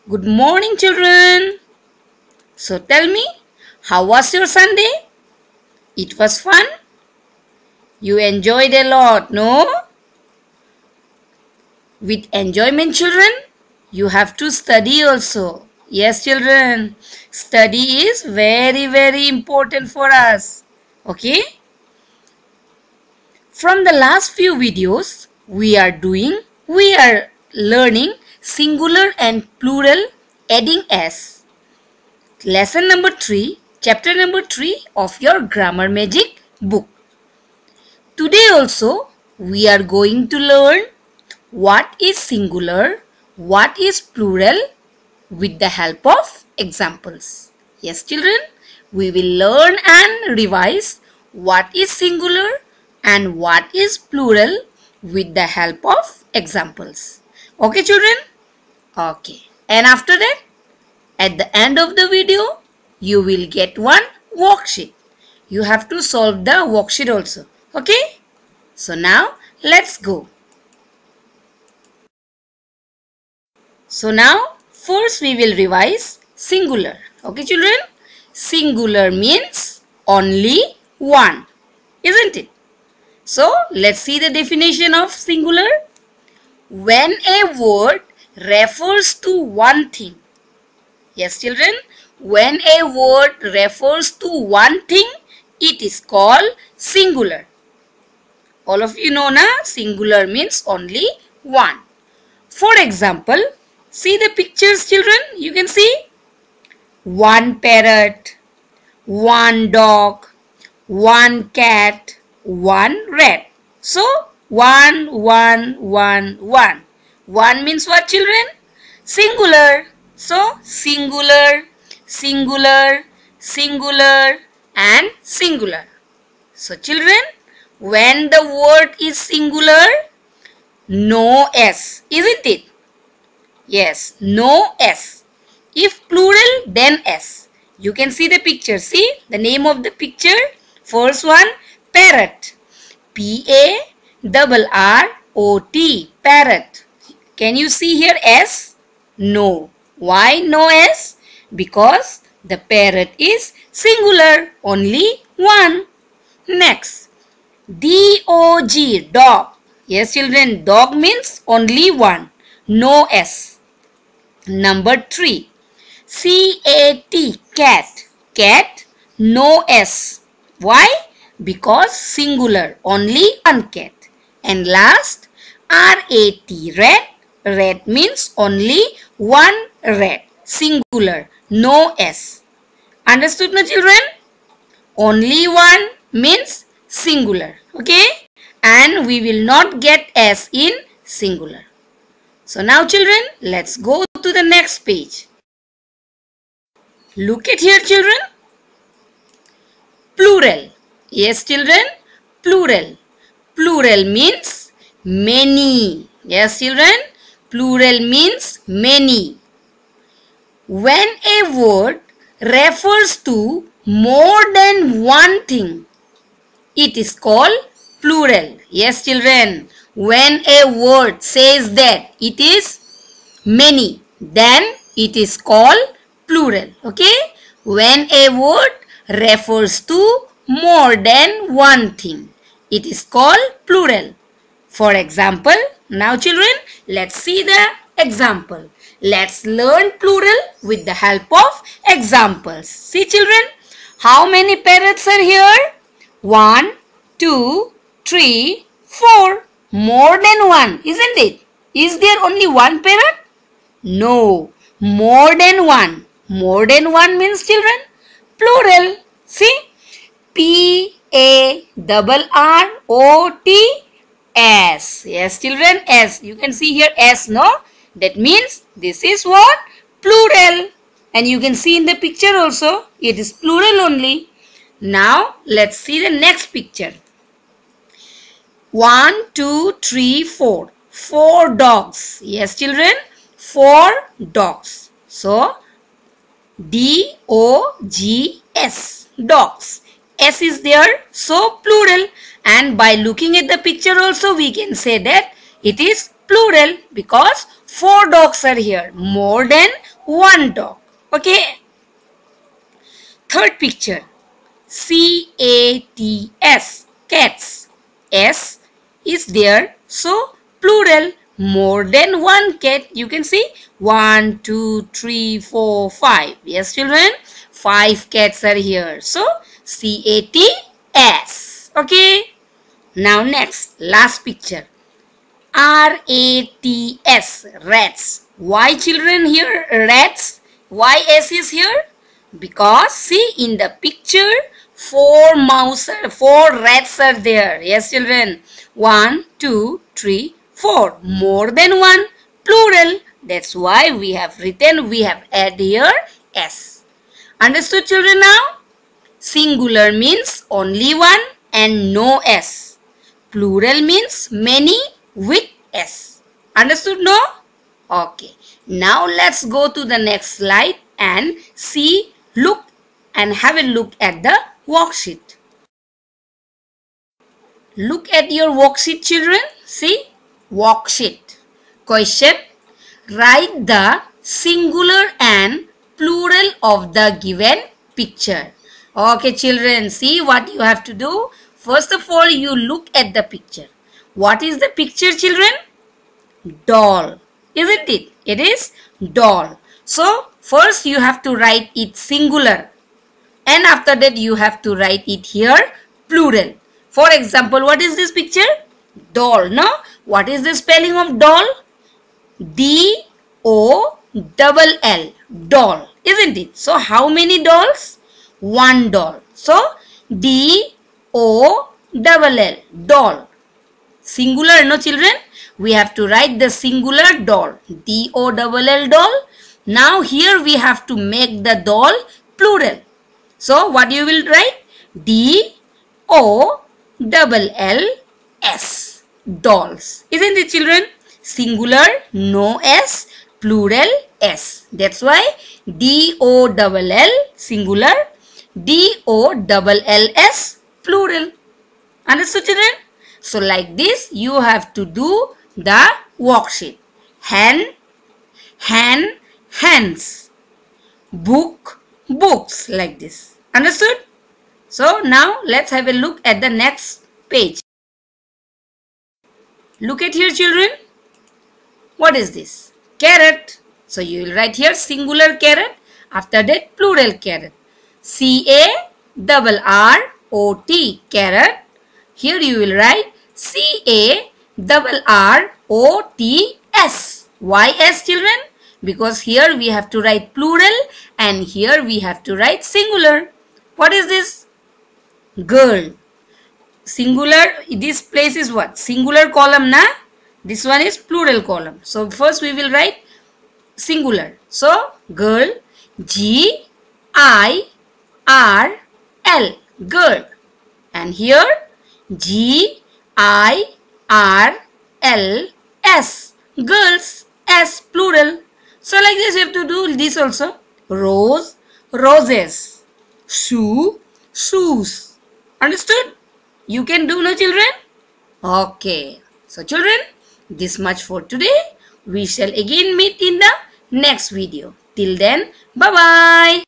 Good morning, children. So tell me, how was your Sunday? It was fun? You enjoyed a lot, no? With enjoyment, children, you have to study also. Yes, children, study is very important for us. Okay? From the last few videos, we are learning singular and plural adding s. Lesson number 3, chapter number 3 of your Grammar Magic book. Today also, we are going to learn what is singular, what is plural with the help of examples. Yes, children, we will learn and revise what is singular and what is plural with the help of examples. Okay, children? Okay. And after that, at the end of the video, you will get one worksheet. You have to solve the worksheet also. Okay? So now, let's go. So now, first we will revise singular. Okay, children? Singular means only one, isn't it? So, let's see the definition of singular. When a word refers to one thing. Yes, children, when a word refers to one thing, it is called singular. All of you know na, singular means only one. For example, see the pictures, children. You can see one parrot, one dog, one cat, one rat. So, one. One means what, children? Singular. So, singular, and singular. So, children, when the word is singular, no S, isn't it? Yes, no S. If plural, then S. You can see the picture. See the name of the picture. First one, parrot. P-A-R-R-O-T. Parrot. Can you see here S? No. Why no S? Because the parrot is singular. Only one. Next. D-O-G. Dog. Yes, children. Dog means only one. No S. Number 3. C-A-T. Cat. Cat. No S. Why? Because singular. Only one cat. And last, R-A-T. Rat. Rat means only one rat. Singular. No S. Understood, my children? Only one means singular. Okay? And we will not get S in singular. So now, children, let's go to the next page. Look at here, children. Plural. Yes, children. Plural. Plural means many. Yes, children. Plural means many. When a word refers to more than one thing, it is called plural. Yes, children. When a word says that it is many, then it is called plural. Okay? When a word refers to more than one thing, it is called plural. For example, now children, let's see the example. Let's learn plural with the help of examples. See, children, how many parrots are here? 1, 2, 3, 4. More than one, isn't it? Is there only one parrot? No. More than one. More than one means, children, plural. See? P-A-R-R-O-T-S. Yes, children, S. You can see here S, no? That means this is what? Plural. And you can see in the picture also, it is plural only. Now, let's see the next picture. 1, 2, 3, 4. 4 dogs. Yes, children, 4 dogs. So, D-O-G-S. Dogs. S is there, so plural. And by looking at the picture also, we can say that it is Plural because 4 dogs are here. More than 1 dog. Okay. Third picture. C-A-T-S. Cats. S is there. So plural. More than 1 cat. You can see 1, 2, 3, 4, 5. Yes, children. 5 cats are here. So C-A-T-S. Okay. Now next. Last picture. R-A-T-S. Rats. Why children here rats? Why S is here? Because see in the picture 4 rats are there. Yes children. 1, 2, 3, 4. More than 1. Plural. That's why we have added here S. Understood children now? Singular means only one and no S. Plural means many with S. Understood no? Okay. Now let's go to the next slide and have a look at the worksheet. Look at your worksheet children. See? Worksheet. Question. Write the singular and plural of the given picture. Okay children, see what you have to do. First of all, you look at the picture. What is the picture children? Doll. Isn't it? It is doll. So first you have to write it singular. And after that you have to write it here plural. For example, what is this picture? Doll. No? What is the spelling of doll? D-O-double-L. Doll. Isn't it? So how many dolls? 1 doll. So D-O-double-L. Doll. Singular, no children? We have to write the singular doll. D-O-double-L doll. Now here we have to make the doll plural. So what you will write? D-O-double-L-S. Dolls. Isn't it children? Singular, no S. Plural, S. That's why D-O-double-L singular. D-O-double-L-S plural. Understood children? So like this you have to do the worksheet. Hand, hands. Book, books, like this. Understood? So now let's have a look at the next page. Look at here children. What is this? Carrot. So you will write here singular carrot. After that plural carrot. C-A-R-R-O-T. Carrot. Here you will write C-A-R-R-O-T-S. Why S children? Because here we have to write plural and here we have to write singular. What is this? Girl. Singular, this place is what? Singular column na? This one is plural column. So first we will write singular. So girl, G-I-R-L. Girl. And here G-I-R-L-S. Girls. S plural. So like this you have to do this also. Rose, roses. Shoe, shoes. Understood? You can do, no children? Okay. So children, this much for today. We shall again meet in the next video. Till then, bye-bye.